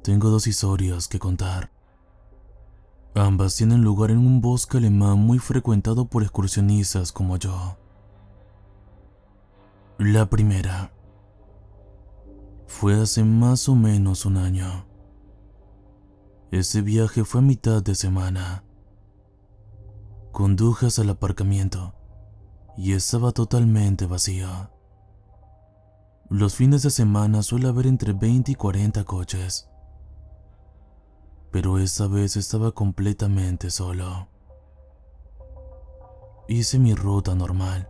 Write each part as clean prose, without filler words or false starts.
Tengo dos historias que contar. Ambas tienen lugar en un bosque alemán muy frecuentado por excursionistas como yo. La primera fue hace más o menos un año. Ese viaje fue a mitad de semana. Conduje hasta el aparcamiento y estaba totalmente vacío. Los fines de semana suele haber entre 20 y 40 coches, pero esta vez estaba completamente solo. Hice mi ruta normal,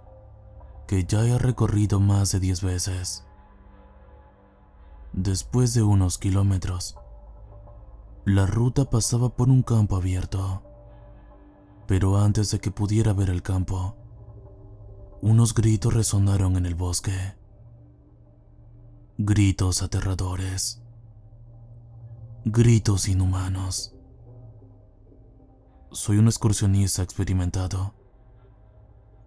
que ya he recorrido más de 10 veces. Después de unos kilómetros, la ruta pasaba por un campo abierto, pero antes de que pudiera ver el campo, unos gritos resonaron en el bosque. Gritos aterradores. Gritos inhumanos. Soy un excursionista experimentado.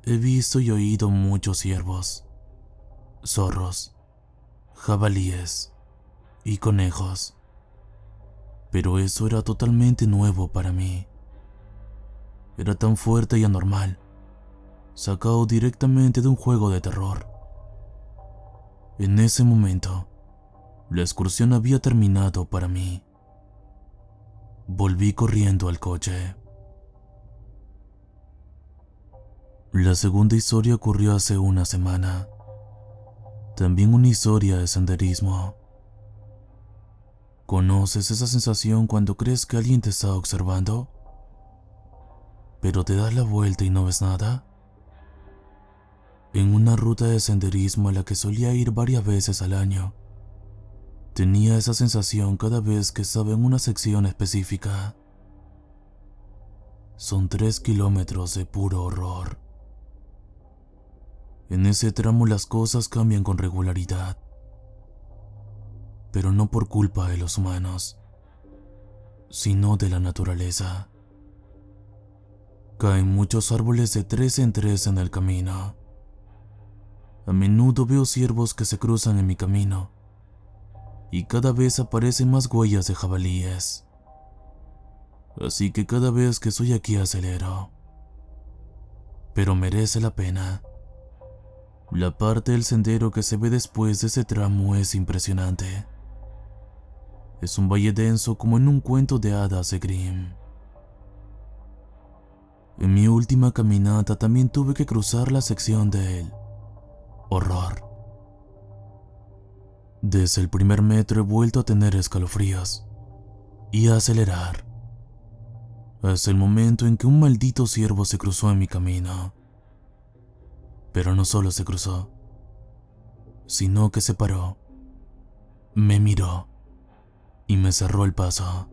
He visto y oído muchos ciervos, zorros, jabalíes y conejos, pero eso era totalmente nuevo para mí. Era tan fuerte y anormal, sacado directamente de un juego de terror. En ese momento, la excursión había terminado para mí. Volví corriendo al coche. La segunda historia ocurrió hace una semana. También una historia de senderismo. ¿Conoces esa sensación cuando crees que alguien te está observando, pero te das la vuelta y no ves nada? En una ruta de senderismo a la que solía ir varias veces al año, tenía esa sensación cada vez que estaba en una sección específica. Son 3 kilómetros de puro horror. En ese tramo las cosas cambian con regularidad, pero no por culpa de los humanos, sino de la naturaleza. Caen muchos árboles de 3 en 3 en el camino. A menudo veo ciervos que se cruzan en mi camino, y cada vez aparecen más huellas de jabalíes. Así que cada vez que estoy aquí acelero. Pero merece la pena. La parte del sendero que se ve después de ese tramo es impresionante. Es un valle denso como en un cuento de hadas de Grimm. En mi última caminata también tuve que cruzar la sección del horror. Desde el primer metro he vuelto a tener escalofríos y a acelerar, hasta el momento en que un maldito ciervo se cruzó en mi camino. Pero no solo se cruzó, sino que se paró, me miró y me cerró el paso.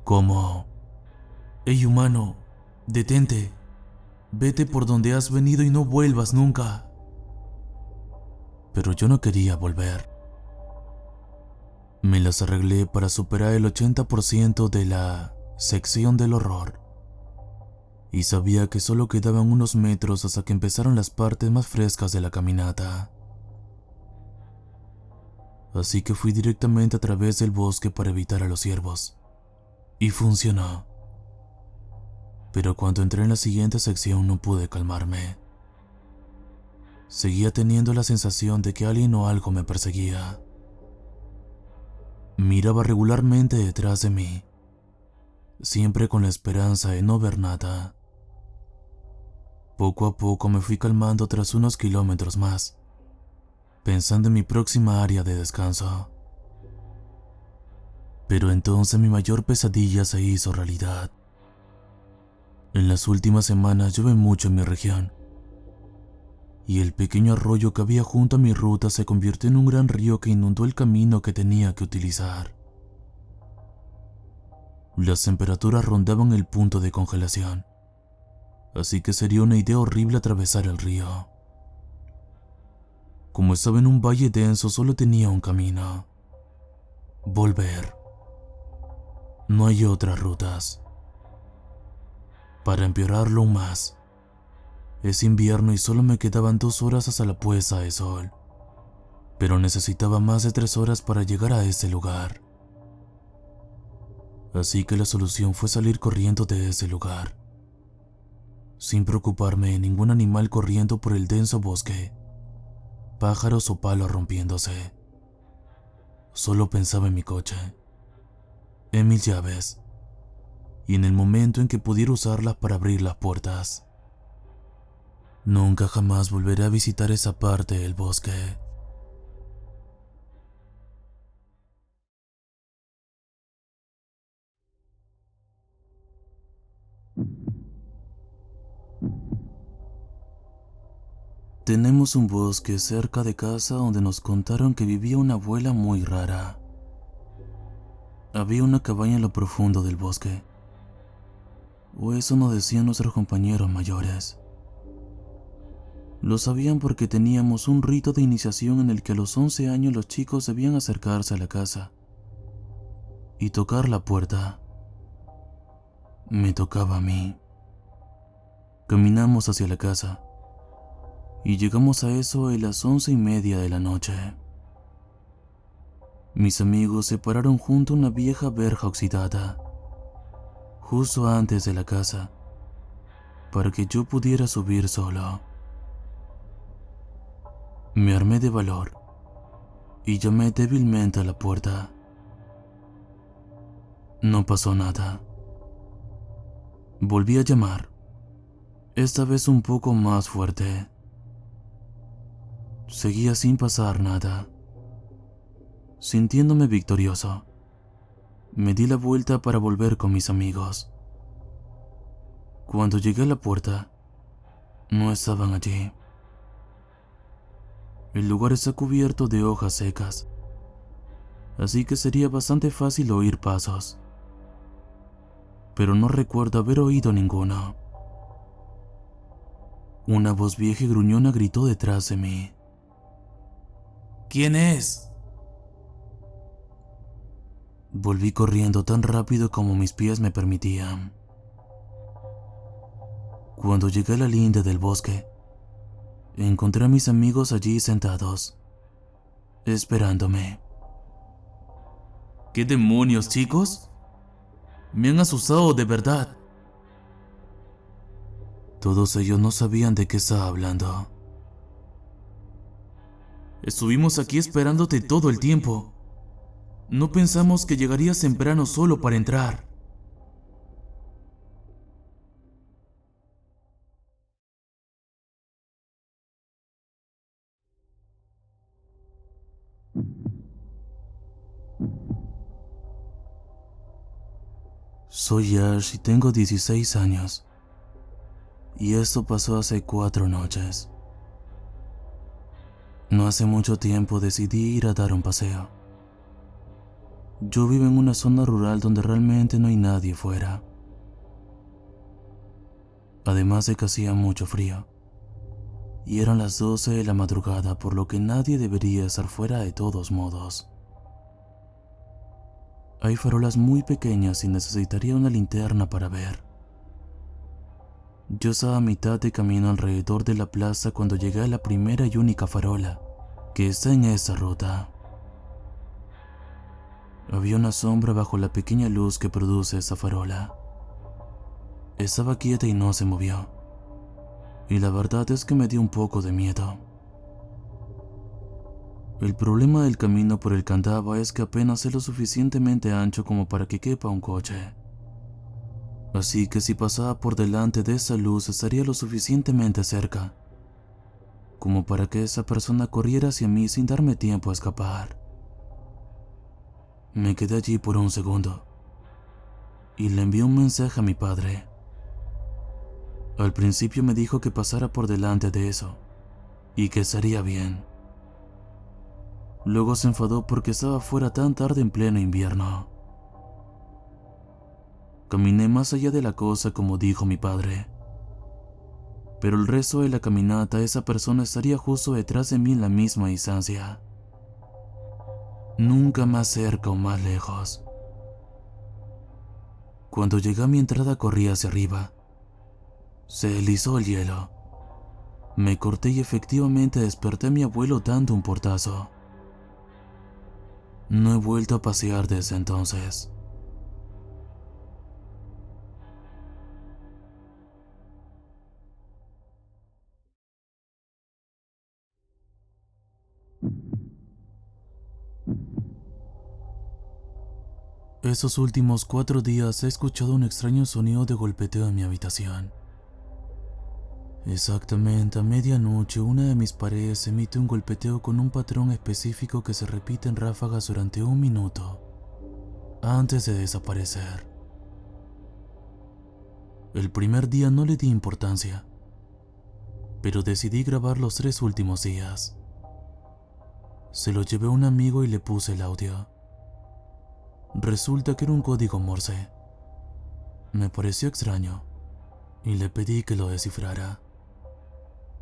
Como: «Hey humano, detente, vete por donde has venido y no vuelvas nunca». Pero yo no quería volver. Me las arreglé para superar el 80% de la sección del horror. Y sabía que solo quedaban unos metros hasta que empezaron las partes más frescas de la caminata. Así que fui directamente a través del bosque para evitar a los ciervos. Y funcionó. Pero cuando entré en la siguiente sección no pude calmarme. Seguía teniendo la sensación de que alguien o algo me perseguía. Miraba regularmente detrás de mí, siempre con la esperanza de no ver nada. Poco a poco me fui calmando tras unos kilómetros más, pensando en mi próxima área de descanso. Pero entonces mi mayor pesadilla se hizo realidad. En las últimas semanas llueve mucho en mi región, y el pequeño arroyo que había junto a mi ruta se convirtió en un gran río que inundó el camino que tenía que utilizar. Las temperaturas rondaban el punto de congelación, así que sería una idea horrible atravesar el río. Como estaba en un valle denso, solo tenía un camino: volver. No hay otras rutas. Para empeorarlo aún más, es invierno y solo me quedaban 2 horas hasta la puesta de sol, pero necesitaba más de 3 horas para llegar a ese lugar. Así que la solución fue salir corriendo de ese lugar, sin preocuparme de ningún animal corriendo por el denso bosque, pájaros o palos rompiéndose. Solo pensaba en mi coche, en mis llaves y en el momento en que pudiera usarlas para abrir las puertas. Nunca jamás volveré a visitar esa parte del bosque. Tenemos un bosque cerca de casa donde nos contaron que vivía una abuela muy rara. Había una cabaña en lo profundo del bosque, o eso nos decían nuestros compañeros mayores. Lo sabían porque teníamos un rito de iniciación en el que a los 11 años los chicos debían acercarse a la casa y tocar la puerta. Me tocaba a mí. Caminamos hacia la casa y llegamos a eso de las 11:30 de la noche. Mis amigos se pararon junto a una vieja verja oxidada, justo antes de la casa, para que yo pudiera subir solo. Me armé de valor y llamé débilmente a la puerta. No pasó nada. Volví a llamar, esta vez un poco más fuerte. Seguía sin pasar nada. Sintiéndome victorioso, me di la vuelta para volver con mis amigos. Cuando llegué a la puerta, no estaban allí. El lugar está cubierto de hojas secas, así que sería bastante fácil oír pasos. Pero no recuerdo haber oído ninguno. Una voz vieja y gruñona gritó detrás de mí. ¿Quién es? Volví corriendo tan rápido como mis pies me permitían. Cuando llegué a la linda del bosque, encontré a mis amigos allí sentados, esperándome. ¿Qué demonios, chicos? Me han asustado de verdad. Todos ellos no sabían de qué estaba hablando. Estuvimos aquí esperándote todo el tiempo. No pensamos que llegarías temprano solo para entrar. Soy Ash y tengo 16 años. Y esto pasó hace 4 noches. No hace mucho tiempo decidí ir a dar un paseo. Yo vivo en una zona rural donde realmente no hay nadie fuera. Además de que hacía mucho frío. Y eran las 12 de la madrugada, por lo que nadie debería estar fuera de todos modos. Hay farolas muy pequeñas y necesitaría una linterna para ver. Yo estaba a mitad de camino alrededor de la plaza cuando llegué a la primera y única farola que está en esa ruta. Había una sombra bajo la pequeña luz que produce esa farola. Estaba quieta y no se movió, y la verdad es que me dio un poco de miedo. El problema del camino por el que andaba es que apenas es lo suficientemente ancho como para que quepa un coche. Así que si pasaba por delante de esa luz estaría lo suficientemente cerca como para que esa persona corriera hacia mí sin darme tiempo a escapar. Me quedé allí por un segundo y le envié un mensaje a mi padre. Al principio me dijo que pasara por delante de eso y que estaría bien. Luego se enfadó porque estaba fuera tan tarde en pleno invierno. Caminé más allá de la cosa como dijo mi padre, pero el resto de la caminata esa persona estaría justo detrás de mí en la misma distancia. Nunca más cerca o más lejos. Cuando llegué a mi entrada corrí hacia arriba. Se deslizó el hielo. Me corté y efectivamente desperté a mi abuelo dando un portazo. No he vuelto a pasear desde entonces. Esos últimos 4 días he escuchado un extraño sonido de golpeteo en mi habitación. Exactamente a medianoche, una de mis paredes emite un golpeteo con un patrón específico que se repite en ráfagas durante 1 minuto, antes de desaparecer. El primer día no le di importancia, pero decidí grabar los 3 últimos días. Se lo llevé a un amigo y le puse el audio. Resulta que era un código Morse. Me pareció extraño y le pedí que lo descifrara.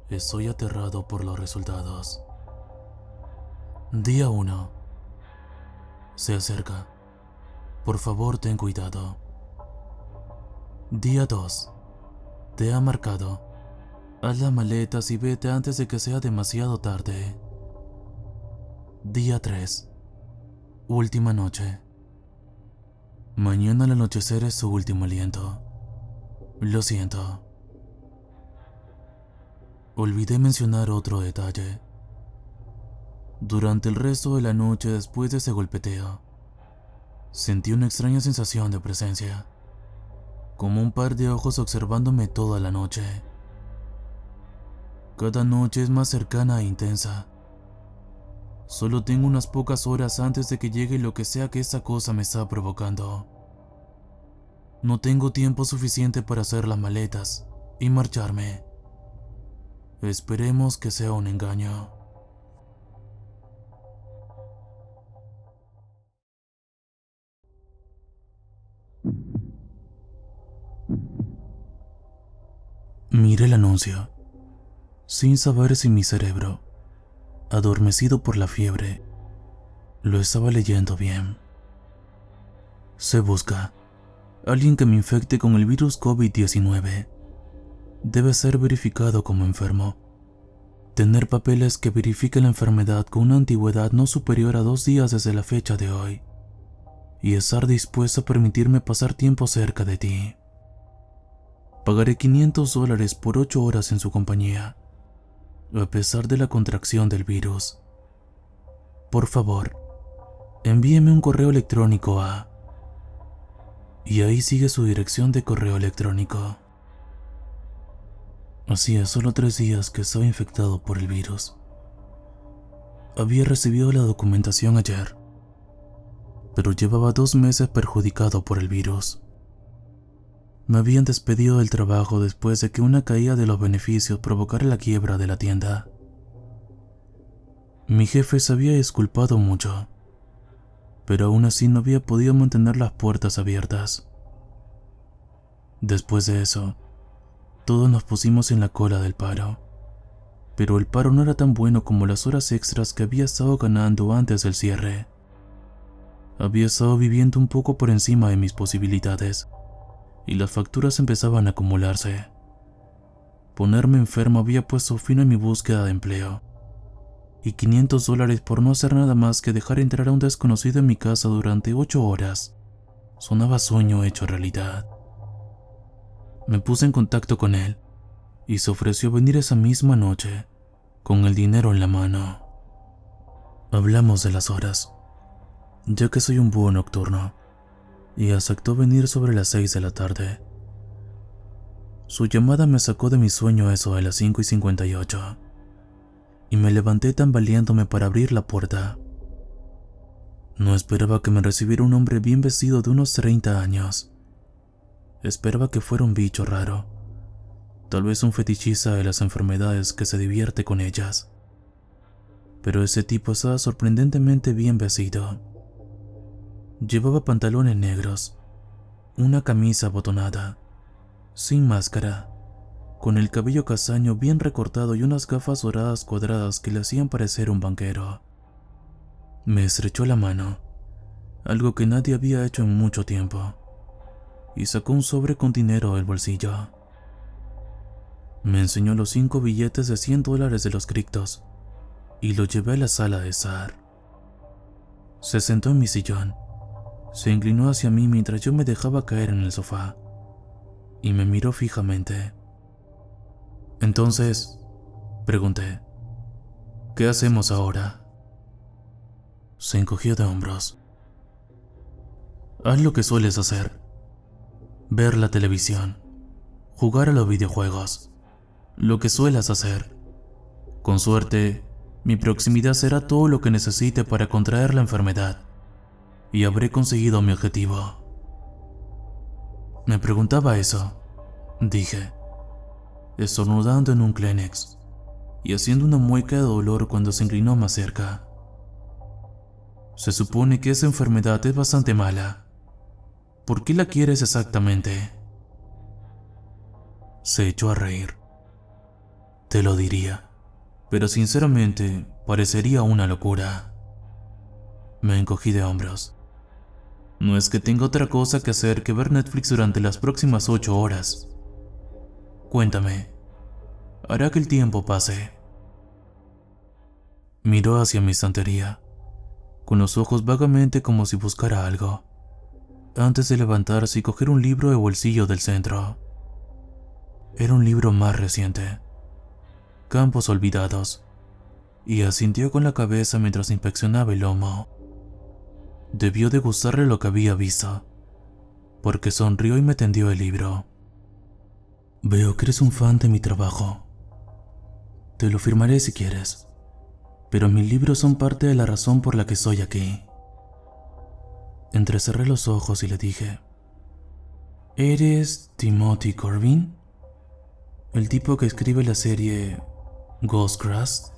Estoy aterrado por los resultados. Día 1. Se acerca. Por favor, ten cuidado. Día 2. Te ha marcado. Haz las maletas y vete antes de que sea demasiado tarde. Día 3. Última noche. Mañana al anochecer es su último aliento. Lo siento. Olvidé mencionar otro detalle. Durante el resto de la noche después de ese golpeteo, sentí una extraña sensación de presencia, como un par de ojos observándome toda la noche. Cada noche es más cercana e intensa. Solo tengo unas pocas horas antes de que llegue lo que sea que esa cosa me está provocando. No tengo tiempo suficiente para hacer las maletas y marcharme. Esperemos que sea un engaño. Miré el anuncio, sin saber si mi cerebro, adormecido por la fiebre, lo estaba leyendo bien. Se busca alguien que me infecte con el virus COVID-19. Debe ser verificado como enfermo. Tener papeles que verifiquen la enfermedad con una antigüedad no superior a 2 días desde la fecha de hoy. Y estar dispuesto a permitirme pasar tiempo cerca de ti. Pagaré $500 por 8 horas en su compañía, a pesar de la contracción del virus. Por favor, envíeme un correo electrónico a... Y ahí sigue su dirección de correo electrónico. Hacía solo 3 días que estaba infectado por el virus. Había recibido la documentación ayer, pero llevaba 2 meses perjudicado por el virus. Me habían despedido del trabajo después de que una caída de los beneficios provocara la quiebra de la tienda. Mi jefe se había disculpado mucho, pero aún así no había podido mantener las puertas abiertas. Después de eso, todos nos pusimos en la cola del paro, pero el paro no era tan bueno como las horas extras que había estado ganando antes del cierre. Había estado viviendo un poco por encima de mis posibilidades, y las facturas empezaban a acumularse. Ponerme enfermo había puesto fin a mi búsqueda de empleo, y $500 por no hacer nada más que dejar entrar a un desconocido en mi casa durante 8 horas sonaba sueño hecho realidad. Me puse en contacto con él, y se ofreció venir esa misma noche, con el dinero en la mano. Hablamos de las horas, ya que soy un búho nocturno, y aceptó venir sobre las 6 de la tarde. Su llamada me sacó de mi sueño a eso de las 5:58, y me levanté tambaleándome para abrir la puerta. No esperaba que me recibiera un hombre bien vestido de unos 30 años. Esperaba que fuera un bicho raro, tal vez un fetichista de las enfermedades que se divierte con ellas. Pero ese tipo estaba sorprendentemente bien vestido. Llevaba pantalones negros, una camisa abotonada, sin máscara, con el cabello castaño bien recortado y unas gafas doradas cuadradas que le hacían parecer un banquero. Me estrechó la mano, algo que nadie había hecho en mucho tiempo, y sacó un sobre con dinero del bolsillo. Me enseñó los 5 billetes de $100 de los criptos y lo llevé a la sala de estar. Se sentó en mi sillón, se inclinó hacia mí mientras yo me dejaba caer en el sofá y me miró fijamente. Entonces, pregunté, ¿qué hacemos ahora? Se encogió de hombros. Haz lo que sueles hacer. Ver la televisión. Jugar a los videojuegos. Lo que suelas hacer. Con suerte, mi proximidad será todo lo que necesite para contraer la enfermedad. Y habré conseguido mi objetivo. Me preguntaba eso, dije, estornudando en un Kleenex y haciendo una mueca de dolor cuando se inclinó más cerca. Se supone que esa enfermedad es bastante mala. ¿Por qué la quieres exactamente? Se echó a reír. Te lo diría, pero sinceramente parecería una locura. Me encogí de hombros. No es que tenga otra cosa que hacer que ver Netflix durante las próximas 8 horas. Cuéntame, ¿hará que el tiempo pase? Miró hacia mi estantería, con los ojos vagamente como si buscara algo, antes de levantarse y coger un libro de bolsillo del centro. Era un libro más reciente, Campos Olvidados, y asintió con la cabeza mientras inspeccionaba el lomo. Debió de gustarle lo que había visto, porque sonrió y me tendió el libro. Veo que eres un fan de mi trabajo. Te lo firmaré si quieres, pero mis libros son parte de la razón por la que estoy aquí. Entrecerré los ojos y le dije, ¿eres Timothy Corbin? ¿El tipo que escribe la serie Ghostcrust?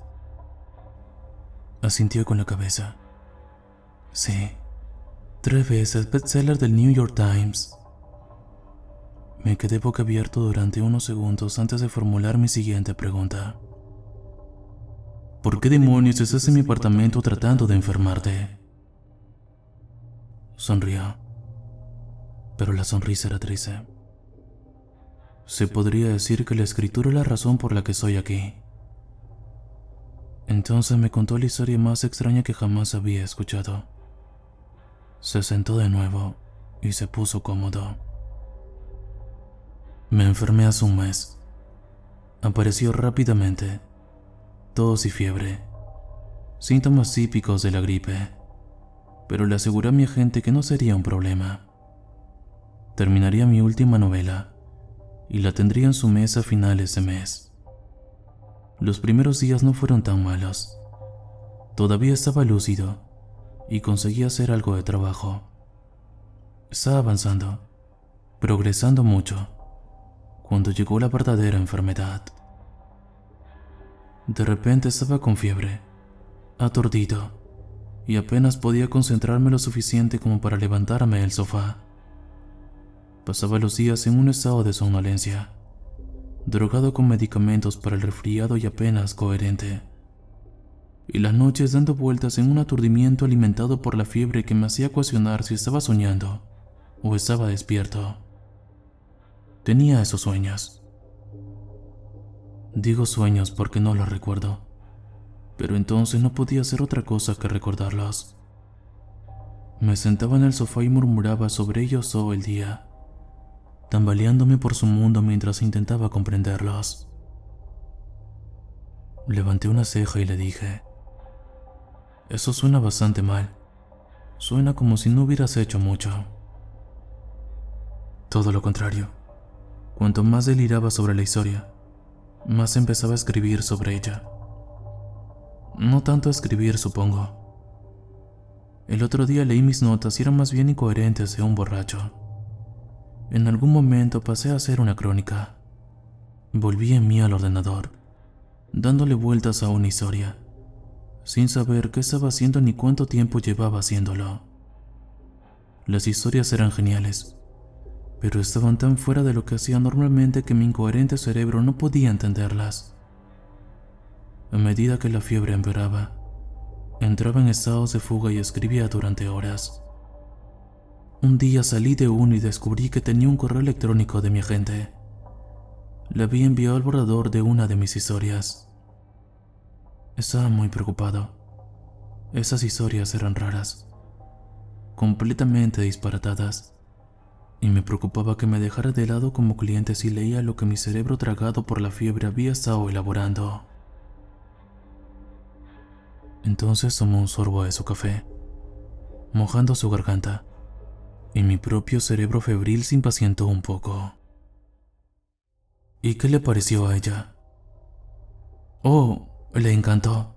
Asintió con la cabeza. Sí, 3 veces bestseller del New York Times. Me quedé boquiabierto durante unos segundos antes de formular mi siguiente pregunta. ¿Por qué demonios estás en mi apartamento tratando de enfermarte? Sonrió, pero la sonrisa era triste. Se podría decir que la escritura es la razón por la que estoy aquí. Entonces me contó la historia más extraña que jamás había escuchado. Se sentó de nuevo y se puso cómodo. Me enfermé hace un mes. Apareció rápidamente, tos y fiebre, síntomas típicos de la gripe, pero le aseguré a mi agente que no sería un problema. Terminaría mi última novela y la tendría en su mesa a finales de mes. Los primeros días no fueron tan malos. Todavía estaba lúcido y conseguía hacer algo de trabajo. Estaba avanzando, progresando mucho, cuando llegó la verdadera enfermedad. De repente estaba con fiebre, aturdido, y apenas podía concentrarme lo suficiente como para levantarme del sofá. Pasaba los días en un estado de somnolencia, drogado con medicamentos para el resfriado y apenas coherente, y las noches dando vueltas en un aturdimiento alimentado por la fiebre que me hacía cuestionar si estaba soñando o estaba despierto. Tenía esos sueños. Digo sueños porque no los recuerdo, pero entonces no podía hacer otra cosa que recordarlos. Me sentaba en el sofá y murmuraba sobre ellos todo el día, tambaleándome por su mundo mientras intentaba comprenderlos. Levanté una ceja y le dije, eso suena bastante mal. Suena como si no hubieras hecho mucho. Todo lo contrario. Cuanto más deliraba sobre la historia, más empezaba a escribir sobre ella. No tanto a escribir, supongo. El otro día leí mis notas y eran más bien incoherentes de un borracho. En algún momento pasé a hacer una crónica. Volví en mí al ordenador, dándole vueltas a una historia, sin saber qué estaba haciendo ni cuánto tiempo llevaba haciéndolo. Las historias eran geniales, pero estaban tan fuera de lo que hacía normalmente que mi incoherente cerebro no podía entenderlas. A medida que la fiebre empeoraba, entraba en estados de fuga y escribía durante horas. Un día salí de uno y descubrí que tenía un correo electrónico de mi agente. Le había enviado el borrador de una de mis historias. Estaba muy preocupado. Esas historias eran raras, completamente disparatadas, y me preocupaba que me dejara de lado como cliente si leía lo que mi cerebro tragado por la fiebre había estado elaborando. Entonces tomó un sorbo de su café, mojando su garganta, y mi propio cerebro febril se impacientó un poco. ¿Y qué le pareció a ella? Oh, le encantó.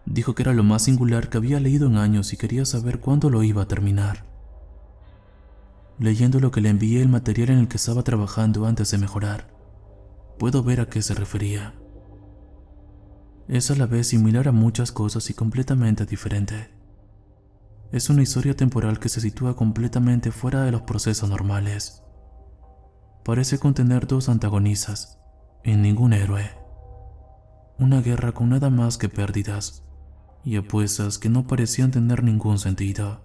Dijo que era lo más singular que había leído en años y quería saber cuándo lo iba a terminar. Leyendo lo que le envié el material en el que estaba trabajando antes de mejorar, puedo ver a qué se refería. Es a la vez similar a muchas cosas y completamente diferente. Es una historia temporal que se sitúa completamente fuera de los procesos normales. Parece contener dos antagonistas y ningún héroe. Una guerra con nada más que pérdidas y apuestas que no parecían tener ningún sentido.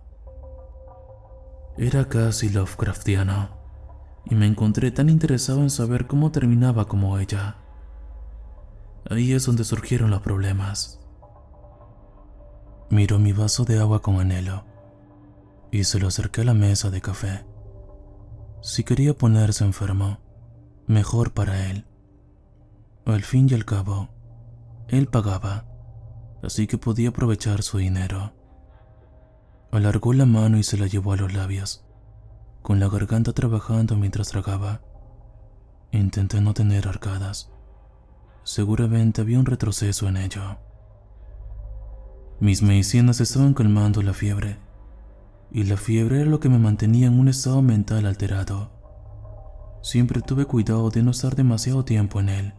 Era casi Lovecraftiano, y me encontré tan interesado en saber cómo terminaba como ella. Ahí es donde surgieron los problemas. Miró mi vaso de agua con anhelo y se lo acerqué a la mesa de café. Si quería ponerse enfermo, mejor para él. Al fin y al cabo, él pagaba, así que podía aprovechar su dinero. Alargó la mano y se la llevó a los labios, con la garganta trabajando mientras tragaba. Intenté no tener arcadas. Seguramente había un retroceso en ello. Mis medicinas estaban calmando la fiebre, y la fiebre era lo que me mantenía en un estado mental alterado. Siempre tuve cuidado de no estar demasiado tiempo en él,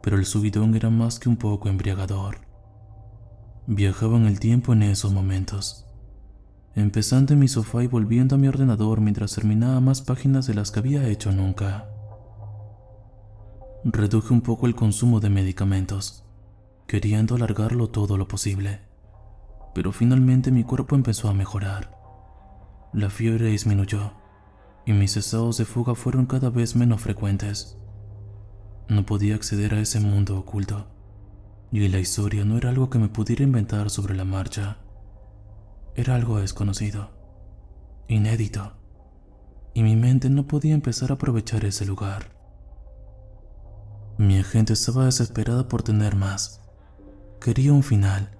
pero el subidón era más que un poco embriagador. Viajaba en el tiempo en esos momentos, empezando en mi sofá y volviendo a mi ordenador mientras terminaba más páginas de las que había hecho nunca. Reduje un poco el consumo de medicamentos, queriendo alargarlo todo lo posible, pero finalmente mi cuerpo empezó a mejorar. La fiebre disminuyó y mis estados de fuga fueron cada vez menos frecuentes. No podía acceder a ese mundo oculto, y la historia no era algo que me pudiera inventar sobre la marcha. Era algo desconocido, inédito, y mi mente no podía empezar a aprovechar ese lugar. Mi agente estaba desesperada por tener más. Quería un final,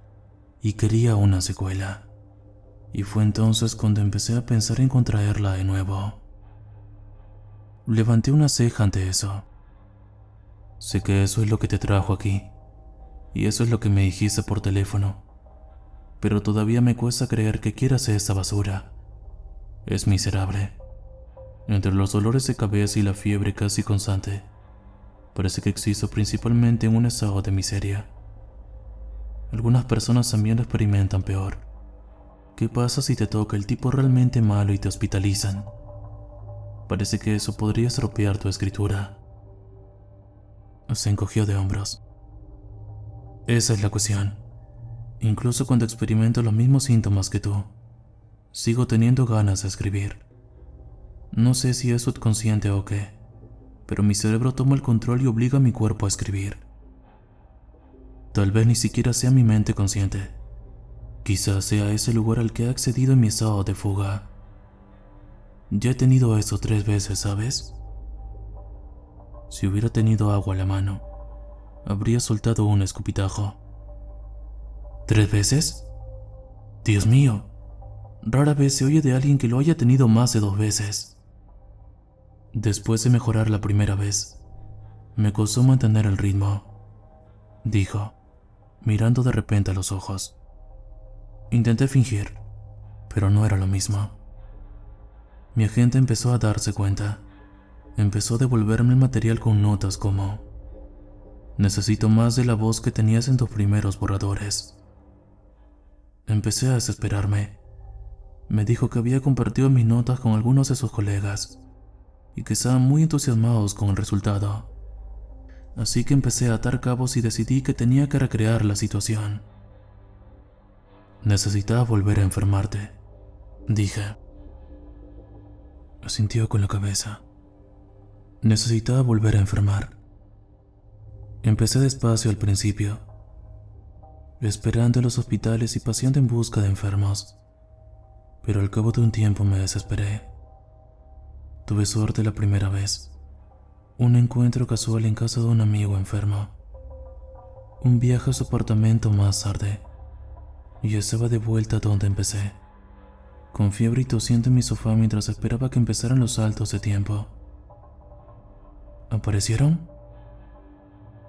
y quería una secuela. Y fue entonces cuando empecé a pensar en contraerla de nuevo. Levanté una ceja ante eso. Sé que eso es lo que te trajo aquí, y eso es lo que me dijiste por teléfono, pero todavía me cuesta creer que quieras esta basura. Es miserable. Entre los dolores de cabeza y la fiebre casi constante, parece que existo principalmente en un estado de miseria. Algunas personas también lo experimentan peor. ¿Qué pasa si te toca el tipo realmente malo y te hospitalizan? Parece que eso podría estropear tu escritura. Se encogió de hombros. Esa es la cuestión. Incluso cuando experimento los mismos síntomas que tú, sigo teniendo ganas de escribir. No sé si es subconsciente o qué, pero mi cerebro toma el control y obliga a mi cuerpo a escribir. Tal vez ni siquiera sea mi mente consciente. Quizás sea ese lugar al que he accedido en mi estado de fuga. Ya he tenido eso 3 veces, ¿sabes? Si hubiera tenido agua a la mano, habría soltado un escupitajo. ¿3 veces? Dios mío, rara vez se oye de alguien que lo haya tenido más de 2 veces. Después de mejorar la primera vez, me costó mantener el ritmo, dijo, mirando de repente a los ojos. Intenté fingir, pero no era lo mismo. Mi agente empezó a darse cuenta. Empezó a devolverme el material con notas como: necesito más de la voz que tenías en tus primeros borradores. Empecé a desesperarme. Me dijo que había compartido mis notas con algunos de sus colegas y que estaban muy entusiasmados con el resultado. Así que empecé a atar cabos y decidí que tenía que recrear la situación. Necesitaba volver a enfermarte, dije. Asintió con la cabeza. Necesitaba volver a enfermar. Empecé despacio al principio, esperando en los hospitales y paseando en busca de enfermos, pero al cabo de un tiempo me desesperé. Tuve suerte la primera vez. Un encuentro casual en casa de un amigo enfermo. Un viaje a su apartamento más tarde, y estaba de vuelta donde empecé. con fiebre y tosiendo en mi sofá mientras esperaba que empezaran los saltos de tiempo. ¿Aparecieron?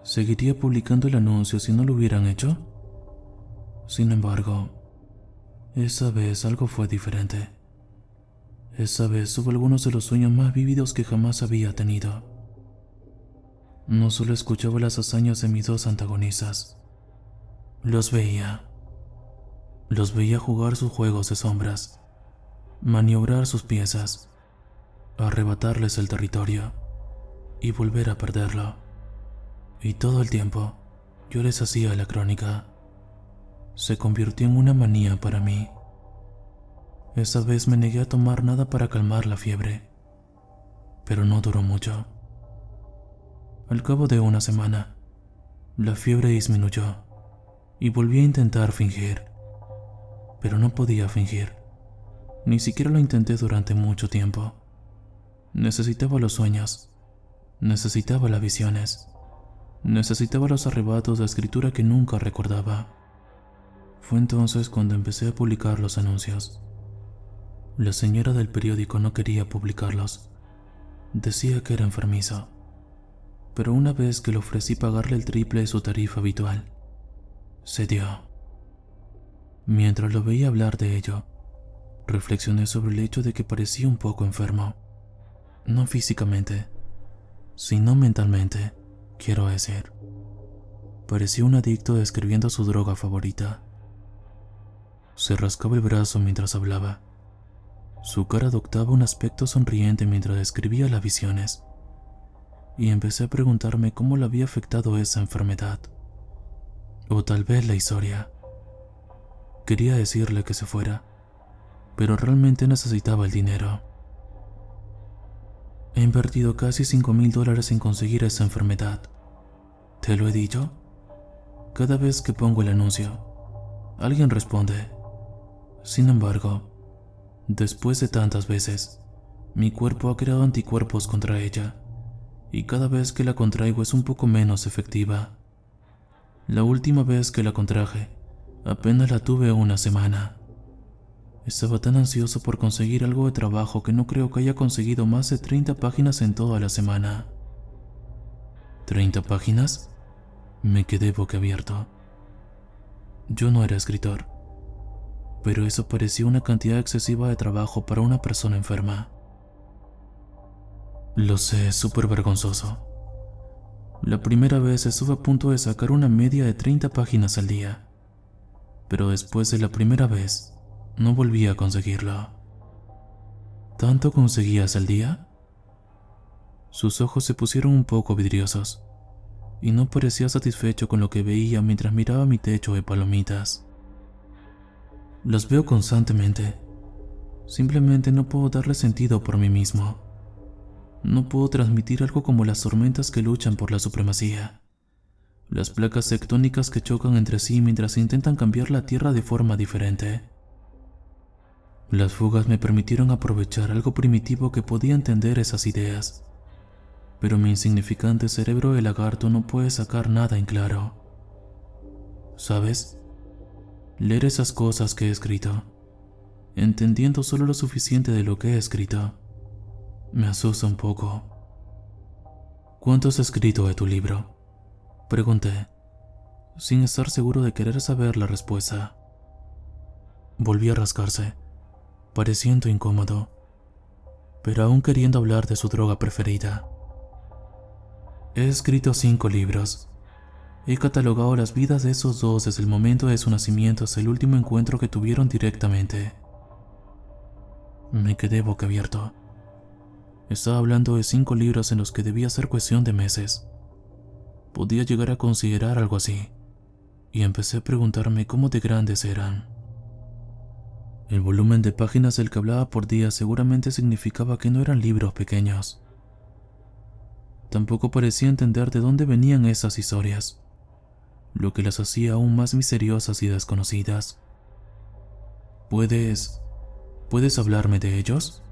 ¿Seguiría publicando el anuncio si no lo hubieran hecho? Sin embargo, esa vez algo fue diferente. Esa vez hubo algunos de los sueños más vívidos que jamás había tenido. No solo escuchaba las hazañas de mis dos antagonistas, los veía. Los veía jugar sus juegos de sombras, maniobrar sus piezas, arrebatarles el territorio y volver a perderlo. Y todo el tiempo, yo les hacía la crónica. Se convirtió en una manía para mí. Esa vez me negué a tomar nada para calmar la fiebre, pero no duró mucho. Al cabo de una semana, la fiebre disminuyó y volví a intentar fingir, pero no podía fingir. Ni siquiera lo intenté durante mucho tiempo. Necesitaba los sueños, necesitaba las visiones, necesitaba los arrebatos de escritura que nunca recordaba. Fue entonces cuando empecé a publicar los anuncios. La señora del periódico no quería publicarlos. Decía que era enfermizo. Pero una vez que le ofrecí pagarle el triple de su tarifa habitual, cedió. Mientras lo veía hablar de ello, reflexioné sobre el hecho de que parecía un poco enfermo. No físicamente, sino mentalmente, quiero decir. Parecía un adicto describiendo su droga favorita. Se rascaba el brazo mientras hablaba. Su cara adoptaba un aspecto sonriente mientras describía las visiones. Y empecé a preguntarme cómo le había afectado esa enfermedad. O tal vez la historia. Quería decirle que se fuera, pero realmente necesitaba el dinero. He invertido casi $5,000 en conseguir esa enfermedad. ¿Te lo he dicho? Cada vez que pongo el anuncio, alguien responde. Sin embargo, después de tantas veces, mi cuerpo ha creado anticuerpos contra ella, y cada vez que la contraigo es un poco menos efectiva. La última vez que la contraje, apenas la tuve una semana. Estaba tan ansioso por conseguir algo de trabajo que no creo que haya conseguido más de 30 páginas en toda la semana. ¿30 páginas? Me quedé boquiabierto. Yo no era escritor, pero eso parecía una cantidad excesiva de trabajo para una persona enferma. Lo sé, es súper vergonzoso. La primera vez estuve a punto de sacar una media de 30 páginas al día, pero después de la primera vez, no volví a conseguirlo. ¿Tanto conseguías al día? Sus ojos se pusieron un poco vidriosos, y no parecía satisfecho con lo que veía mientras miraba mi techo de palomitas. Los veo constantemente. Simplemente no puedo darle sentido por mí mismo. No puedo transmitir algo como las tormentas que luchan por la supremacía, las placas tectónicas que chocan entre sí mientras intentan cambiar la Tierra de forma diferente. Las fugas me permitieron aprovechar algo primitivo que podía entender esas ideas, pero mi insignificante cerebro de lagarto no puede sacar nada en claro. ¿Sabes? Leer esas cosas que he escrito, entendiendo solo lo suficiente de lo que he escrito, me asusta un poco. ¿Cuánto has escrito de tu libro?, pregunté, sin estar seguro de querer saber la respuesta. Volví a rascarse, pareciendo incómodo, pero aún queriendo hablar de su droga preferida. He escrito 5 libros. He catalogado las vidas de esos dos desde el momento de su nacimiento hasta el último encuentro que tuvieron directamente. Me quedé boquiabierto. Estaba hablando de 5 libros en los que debía ser cuestión de meses. Podía llegar a considerar algo así, y empecé a preguntarme cómo de grandes eran. El volumen de páginas del que hablaba por día seguramente significaba que no eran libros pequeños. Tampoco parecía entender de dónde venían esas historias, lo que las hacía aún más misteriosas y desconocidas. ¿Puedes hablarme de ellos?,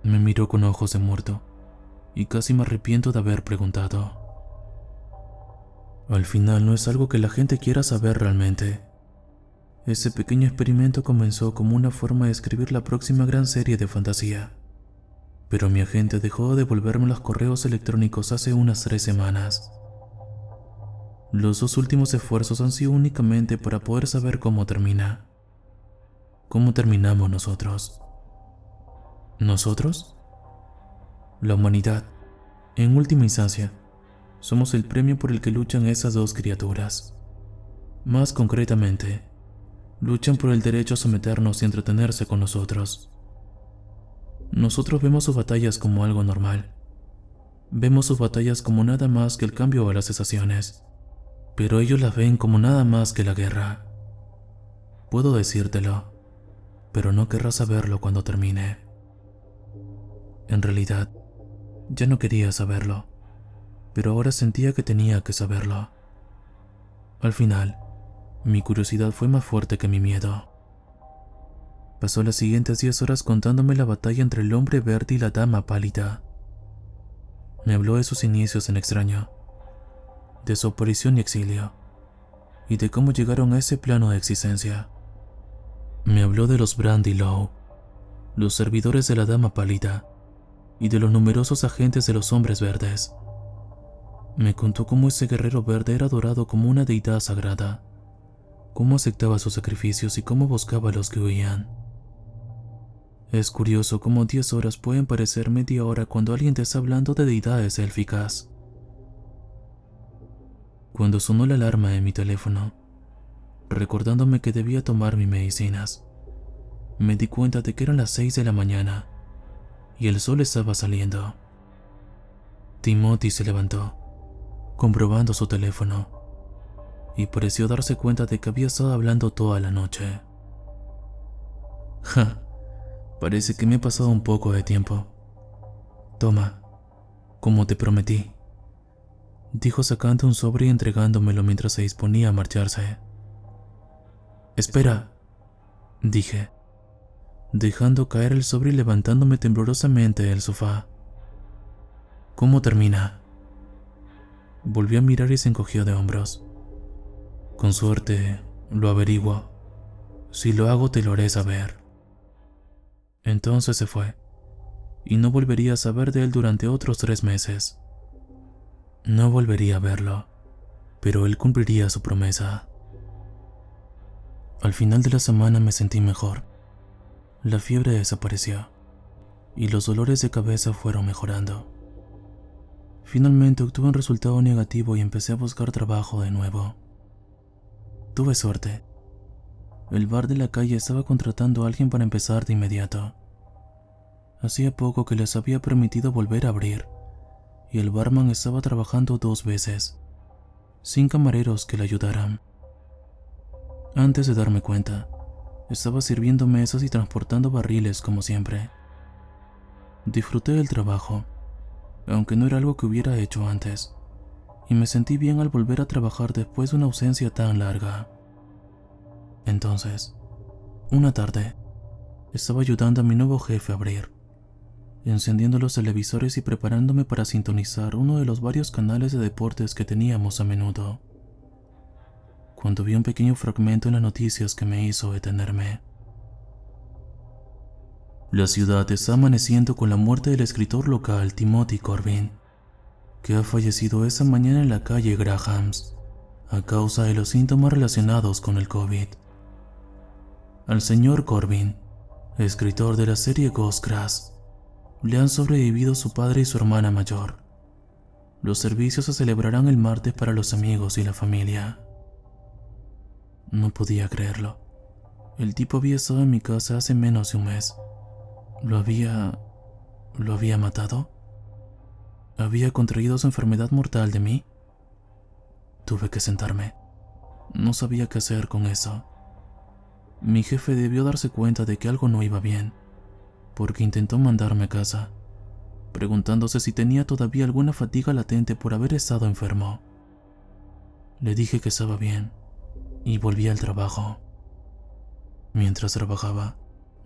me miró con ojos de muerto, y casi me arrepiento de haber preguntado. Al final no es algo que la gente quiera saber realmente. Ese pequeño experimento comenzó como una forma de escribir la próxima gran serie de fantasía. Pero mi agente dejó de devolverme los correos electrónicos hace unas 3 semanas. Los 2 últimos esfuerzos han sido únicamente para poder saber cómo termina. ¿Cómo terminamos nosotros? ¿Nosotros? La humanidad, en última instancia, somos el premio por el que luchan esas 2 criaturas. Más concretamente, luchan por el derecho a someternos y entretenerse con nosotros. Nosotros vemos sus batallas como algo normal. Vemos sus batallas como nada más que el cambio a las estaciones, pero ellos las ven como nada más que la guerra. Puedo decírtelo, pero no querrás saberlo cuando termine. En realidad, ya no quería saberlo, pero ahora sentía que tenía que saberlo. Al final, mi curiosidad fue más fuerte que mi miedo. Pasó las siguientes 10 horas contándome la batalla entre el hombre verde y la dama pálida. Me habló de sus inicios en extraño, de su aparición y exilio, y de cómo llegaron a ese plano de existencia. Me habló de los Brandylow, los servidores de la dama pálida, y de los numerosos agentes de los hombres verdes. Me contó cómo ese guerrero verde era adorado como una deidad sagrada, cómo aceptaba sus sacrificios y cómo buscaba a los que huían. Es curioso cómo 10 horas pueden parecer media hora cuando alguien te está hablando de deidades élficas. Cuando sonó la alarma en mi teléfono, recordándome que debía tomar mis medicinas, me di cuenta de que eran las 6 de la mañana y el sol estaba saliendo. Timothy se levantó, comprobando su teléfono, y pareció darse cuenta de que había estado hablando toda la noche. Ja, parece que me he pasado un poco de tiempo. Toma, como te prometí, dijo sacando un sobre y entregándomelo mientras se disponía a marcharse. Espera, dije, dejando caer el sobre y levantándome temblorosamente del sofá. ¿Cómo termina? Volvió a mirar y se encogió de hombros. Con suerte, lo averiguo. Si lo hago, te lo haré saber. Entonces se fue, y no volvería a saber de él durante otros 3 meses. No volvería a verlo, pero él cumpliría su promesa. Al final de la semana me sentí mejor. La fiebre desapareció, y los dolores de cabeza fueron mejorando. Finalmente obtuve un resultado negativo y empecé a buscar trabajo de nuevo. Tuve suerte. El bar de la calle estaba contratando a alguien para empezar de inmediato. Hacía poco que les había permitido volver a abrir, y el barman estaba trabajando 2 veces, sin camareros que le ayudaran. Antes de darme cuenta, estaba sirviendo mesas y transportando barriles como siempre. Disfruté del trabajo, aunque no era algo que hubiera hecho antes, y me sentí bien al volver a trabajar después de una ausencia tan larga. Entonces, una tarde, estaba ayudando a mi nuevo jefe a abrir, encendiendo los televisores y preparándome para sintonizar uno de los varios canales de deportes que teníamos a menudo, cuando vi un pequeño fragmento en las noticias que me hizo detenerme. La ciudad está amaneciendo con la muerte del escritor local Timothy Corbin, que ha fallecido esa mañana en la calle Grahams, a causa de los síntomas relacionados con el COVID. Al señor Corbin, escritor de la serie Ghostgrass, le han sobrevivido su padre y su hermana mayor. Los servicios se celebrarán el martes para los amigos y la familia. No podía creerlo. El tipo había estado en mi casa hace menos de un mes. ¿Lo había matado? ¿Había contraído su enfermedad mortal de mí? Tuve que sentarme. No sabía qué hacer con eso. Mi jefe debió darse cuenta de que algo no iba bien, porque intentó mandarme a casa, preguntándose si tenía todavía alguna fatiga latente por haber estado enfermo. Le dije que estaba bien, y volví al trabajo. Mientras trabajaba,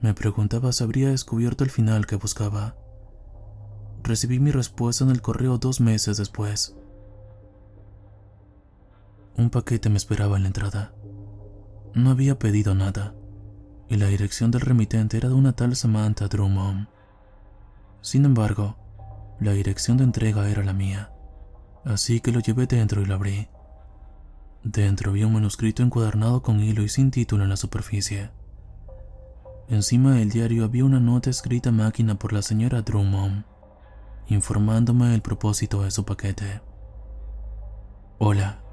me preguntaba si habría descubierto el final que buscaba. Recibí mi respuesta en el correo 2 meses después. Un paquete me esperaba en la entrada. No había pedido nada, y la dirección del remitente era de una tal Samantha Drummond. Sin embargo, la dirección de entrega era la mía, así que lo llevé dentro y lo abrí. Dentro había un manuscrito encuadernado con hilo y sin título en la superficie. Encima del diario había una nota escrita a máquina por la señora Drummond, informándome del propósito de su paquete. Hola,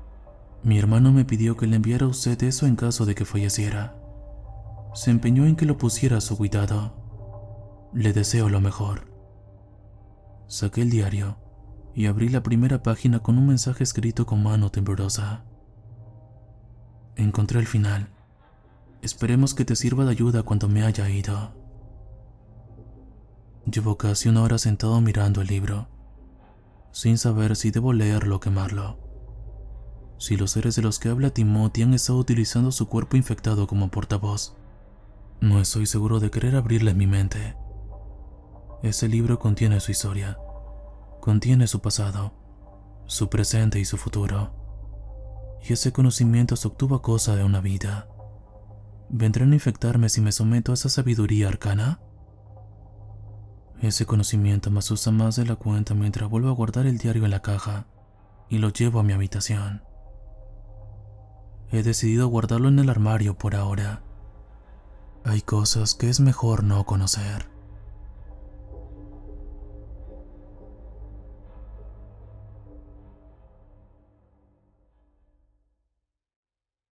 mi hermano me pidió que le enviara a usted eso en caso de que falleciera. Se empeñó en que lo pusiera a su cuidado. Le deseo lo mejor. Saqué el diario y abrí la primera página con un mensaje escrito con mano temblorosa. Encontré el final. Esperemos que te sirva de ayuda cuando me haya ido. Llevo casi una hora sentado mirando el libro, sin saber si debo leerlo o quemarlo. Si los seres de los que habla Timothy han estado utilizando su cuerpo infectado como portavoz, no estoy seguro de querer abrirle mi mente. Ese libro contiene su historia, contiene su pasado, su presente y su futuro. Y ese conocimiento se obtuvo a costa de una vida. ¿Vendrán a infectarme si me someto a esa sabiduría arcana? Ese conocimiento me asusta más de la cuenta mientras vuelvo a guardar el diario en la caja y lo llevo a mi habitación. He decidido guardarlo en el armario por ahora. Hay cosas que es mejor no conocer.